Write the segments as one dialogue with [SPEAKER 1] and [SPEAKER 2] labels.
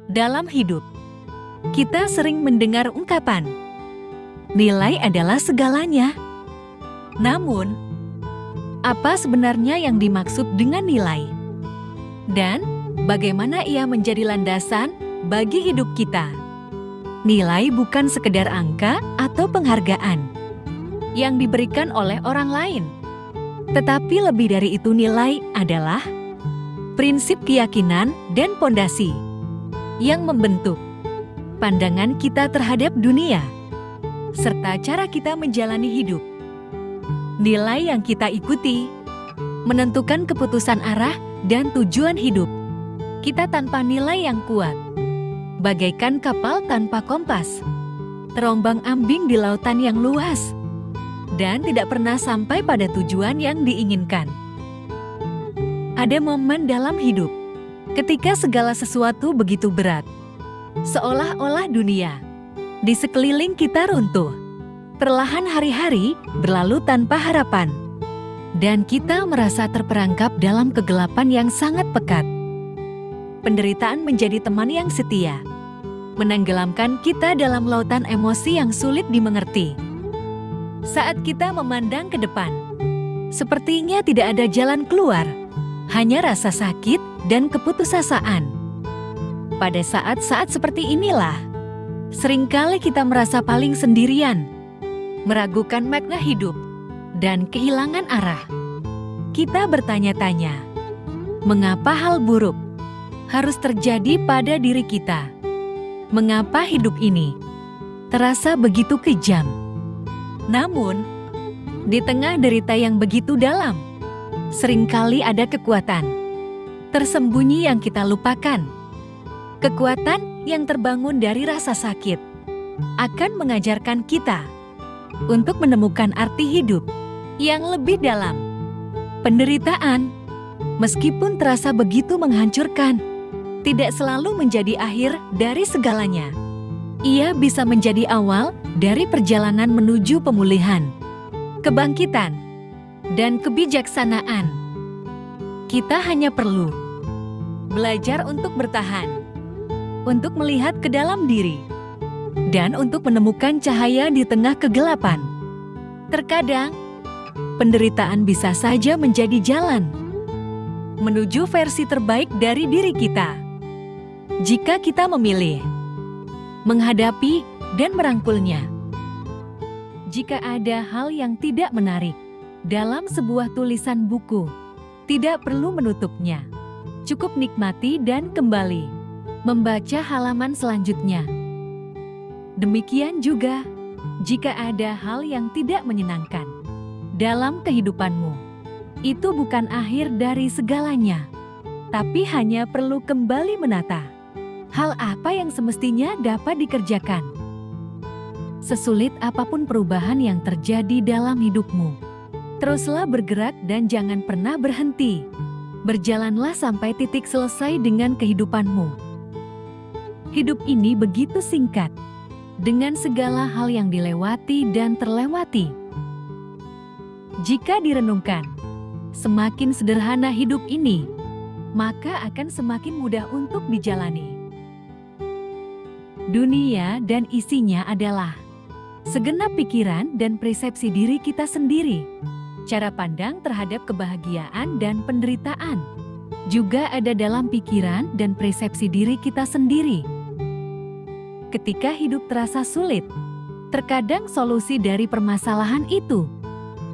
[SPEAKER 1] Dalam hidup, kita sering mendengar ungkapan, nilai adalah segalanya. Namun, apa sebenarnya yang dimaksud dengan nilai? Dan bagaimana ia menjadi landasan bagi hidup kita? Nilai bukan sekedar angka atau penghargaan yang diberikan oleh orang lain. Tetapi lebih dari itu, nilai adalah prinsip keyakinan dan pondasi yang membentuk pandangan kita terhadap dunia, serta cara kita menjalani hidup. Nilai yang kita ikuti menentukan keputusan arah dan tujuan hidup kita. Tanpa nilai yang kuat, bagaikan kapal tanpa kompas, terombang-ambing di lautan yang luas, dan tidak pernah sampai pada tujuan yang diinginkan. Ada momen dalam hidup ketika segala sesuatu begitu berat, seolah-olah dunia di sekeliling kita runtuh. Perlahan hari-hari berlalu tanpa harapan, dan kita merasa terperangkap dalam kegelapan yang sangat pekat. Penderitaan menjadi teman yang setia, menenggelamkan kita dalam lautan emosi yang sulit dimengerti. Saat kita memandang ke depan, sepertinya tidak ada jalan keluar, hanya rasa sakit dan keputusasaan. Pada saat-saat seperti inilah, seringkali kita merasa paling sendirian, meragukan makna hidup, dan kehilangan arah. Kita bertanya-tanya, mengapa hal buruk harus terjadi pada diri kita? Mengapa hidup ini terasa begitu kejam? Namun, di tengah derita yang begitu dalam, seringkali ada kekuatan tersembunyi yang kita lupakan. Kekuatan yang terbangun dari rasa sakit akan mengajarkan kita untuk menemukan arti hidup yang lebih dalam. Penderitaan, meskipun terasa begitu menghancurkan, tidak selalu menjadi akhir dari segalanya. Ia bisa menjadi awal dari perjalanan menuju pemulihan, kebangkitan, dan kebijaksanaan. Kita hanya perlu belajar untuk bertahan, untuk melihat ke dalam diri, dan untuk menemukan cahaya di tengah kegelapan. Terkadang, penderitaan bisa saja menjadi jalan menuju versi terbaik dari diri kita. Jika kita memilih menghadapi dan merangkulnya. Jika ada hal yang tidak menarik dalam sebuah tulisan buku, tidak perlu menutupnya. Cukup nikmati dan kembali membaca halaman selanjutnya. Demikian juga, jika ada hal yang tidak menyenangkan dalam kehidupanmu, itu bukan akhir dari segalanya, tapi hanya perlu kembali menata hal apa yang semestinya dapat dikerjakan. Sesulit apapun perubahan yang terjadi dalam hidupmu, teruslah bergerak dan jangan pernah berhenti. Berjalanlah sampai titik selesai dengan kehidupanmu. Hidup ini begitu singkat, dengan segala hal yang dilewati dan terlewati. Jika direnungkan, semakin sederhana hidup ini, maka akan semakin mudah untuk dijalani. Dunia dan isinya adalah segenap pikiran dan persepsi diri kita sendiri. Cara pandang terhadap kebahagiaan dan penderitaan juga ada dalam pikiran dan persepsi diri kita sendiri. Ketika hidup terasa sulit, terkadang solusi dari permasalahan itu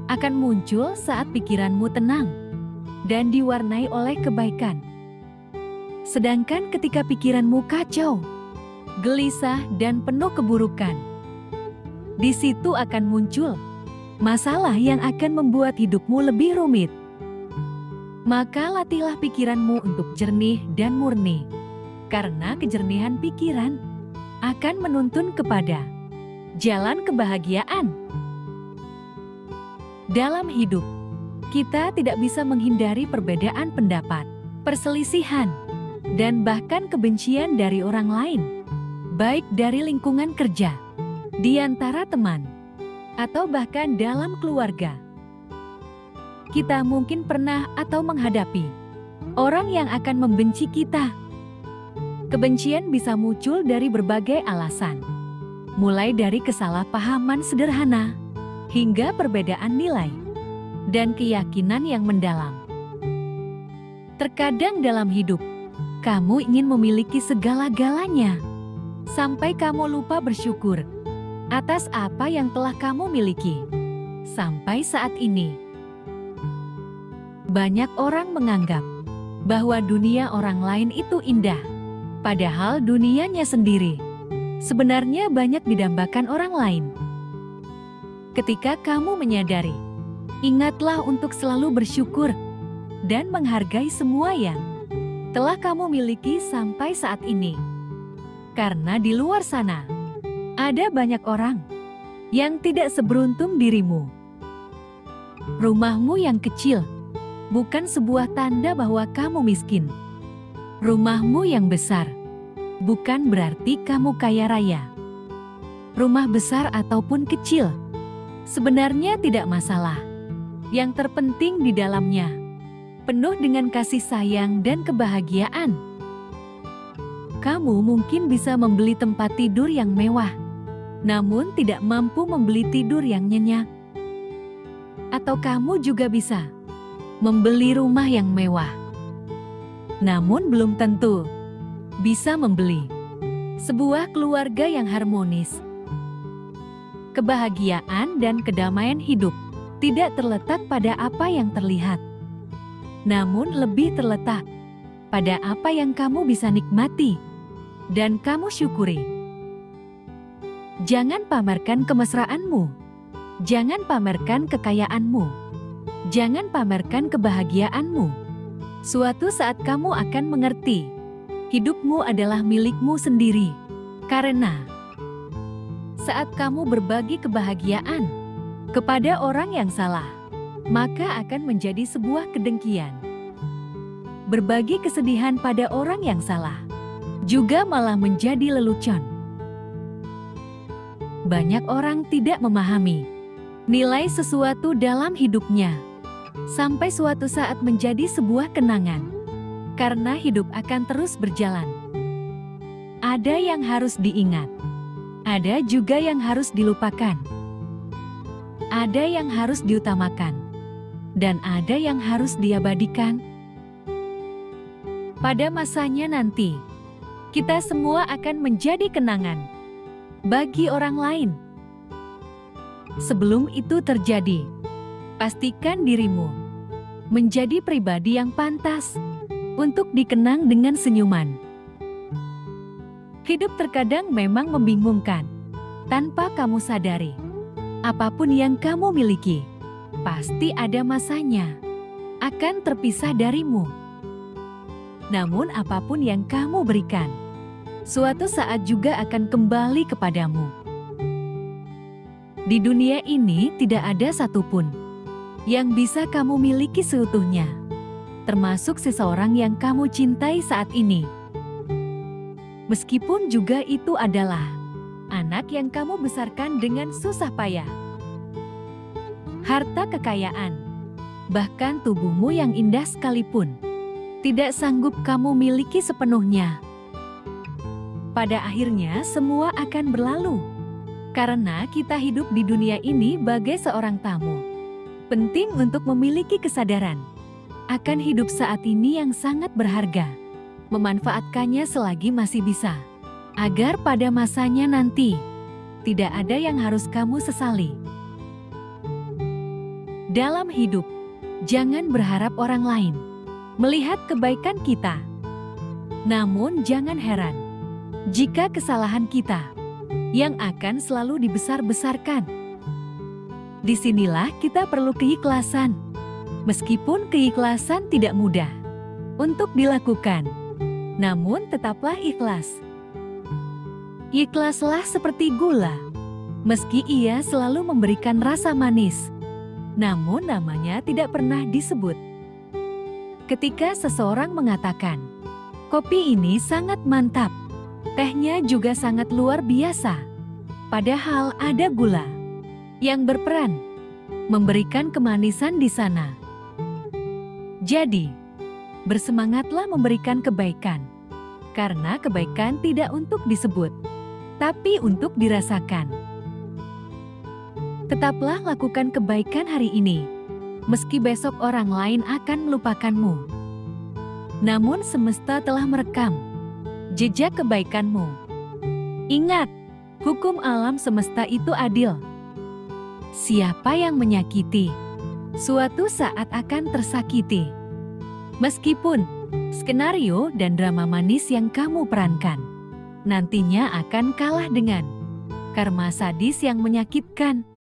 [SPEAKER 1] akan muncul saat pikiranmu tenang dan diwarnai oleh kebaikan. Sedangkan ketika pikiranmu kacau, gelisah, dan penuh keburukan, di situ akan muncul masalah yang akan membuat hidupmu lebih rumit. Maka latihlah pikiranmu untuk jernih dan murni, karena kejernihan pikiran akan menuntun kepada jalan kebahagiaan. Dalam hidup, kita tidak bisa menghindari perbedaan pendapat, perselisihan, dan bahkan kebencian dari orang lain, baik dari lingkungan kerja, di antara teman, atau bahkan dalam keluarga. Kita mungkin pernah atau menghadapi orang yang akan membenci kita Kebencian bisa muncul dari berbagai alasan, mulai dari kesalahpahaman sederhana hingga perbedaan nilai dan keyakinan yang mendalam. Terkadang dalam hidup, kamu ingin memiliki segala-galanya, sampai kamu lupa bersyukur atas apa yang telah kamu miliki. Sampai saat ini, banyak orang menganggap bahwa dunia orang lain itu indah, padahal dunianya sendiri sebenarnya banyak didambakan orang lain. Ketika kamu menyadari, ingatlah untuk selalu bersyukur dan menghargai semua yang telah kamu miliki sampai saat ini. Karena di luar sana, ada banyak orang yang tidak seberuntung dirimu. Rumahmu yang kecil bukan sebuah tanda bahwa kamu miskin. Rumahmu yang besar bukan berarti kamu kaya raya. Rumah besar ataupun kecil sebenarnya tidak masalah. Yang terpenting di dalamnya penuh dengan kasih sayang dan kebahagiaan. Kamu mungkin bisa membeli tempat tidur yang mewah, namun tidak mampu membeli tidur yang nyenyak. Atau kamu juga bisa membeli rumah yang mewah, namun belum tentu bisa membeli sebuah keluarga yang harmonis. Kebahagiaan dan kedamaian hidup tidak terletak pada apa yang terlihat, namun lebih terletak pada apa yang kamu bisa nikmati dan kamu syukuri. Jangan pamerkan kemesraanmu, jangan pamerkan kekayaanmu, jangan pamerkan kebahagiaanmu. Suatu saat kamu akan mengerti, hidupmu adalah milikmu sendiri. Karena saat kamu berbagi kebahagiaan kepada orang yang salah, maka akan menjadi sebuah kedengkian. Berbagi kesedihan pada orang yang salah juga malah menjadi lelucon. Banyak orang tidak memahami nilai sesuatu dalam hidupnya, sampai suatu saat menjadi sebuah kenangan. Karena hidup akan terus berjalan. Ada yang harus diingat, ada juga yang harus dilupakan. Ada yang harus diutamakan, dan ada yang harus diabadikan. Pada masanya nanti, kita semua akan menjadi kenangan bagi orang lain. Sebelum itu terjadi, pastikan dirimu menjadi pribadi yang pantas untuk dikenang dengan senyuman. Hidup terkadang memang membingungkan. Tanpa kamu sadari, apapun yang kamu miliki pasti ada masanya akan terpisah darimu. Namun apapun yang kamu berikan, suatu saat juga akan kembali kepadamu. Di dunia ini tidak ada satupun yang bisa kamu miliki seutuhnya, termasuk seseorang yang kamu cintai saat ini. Meskipun juga itu adalah anak yang kamu besarkan dengan susah payah. Harta kekayaan, bahkan tubuhmu yang indah sekalipun, tidak sanggup kamu miliki sepenuhnya. Pada akhirnya semua akan berlalu, karena kita hidup di dunia ini bagai seorang tamu. Penting untuk memiliki kesadaran akan hidup saat ini yang sangat berharga, memanfaatkannya selagi masih bisa, agar pada masanya nanti tidak ada yang harus kamu sesali. Dalam hidup, jangan berharap orang lain melihat kebaikan kita. Namun jangan heran jika kesalahan kita yang akan selalu dibesar-besarkan. Disinilah kita perlu keikhlasan, meskipun keikhlasan tidak mudah untuk dilakukan. Namun tetaplah ikhlas. Ikhlaslah seperti gula, meski ia selalu memberikan rasa manis, namun namanya tidak pernah disebut. Ketika seseorang mengatakan, kopi ini sangat mantap, tehnya juga sangat luar biasa, padahal ada gula yang berperan memberikan kemanisan di sana. Jadi, bersemangatlah memberikan kebaikan Karena kebaikan tidak untuk disebut, tapi untuk dirasakan. Tetaplah lakukan kebaikan hari ini, meski besok orang lain akan melupakanmu. Namun semesta telah merekam jejak kebaikanmu. Ingat, hukum alam semesta itu adil. Siapa yang menyakiti, suatu saat akan tersakiti. Meskipun skenario dan drama manis yang kamu perankan nantinya akan kalah dengan karma sadis yang menyakitkan.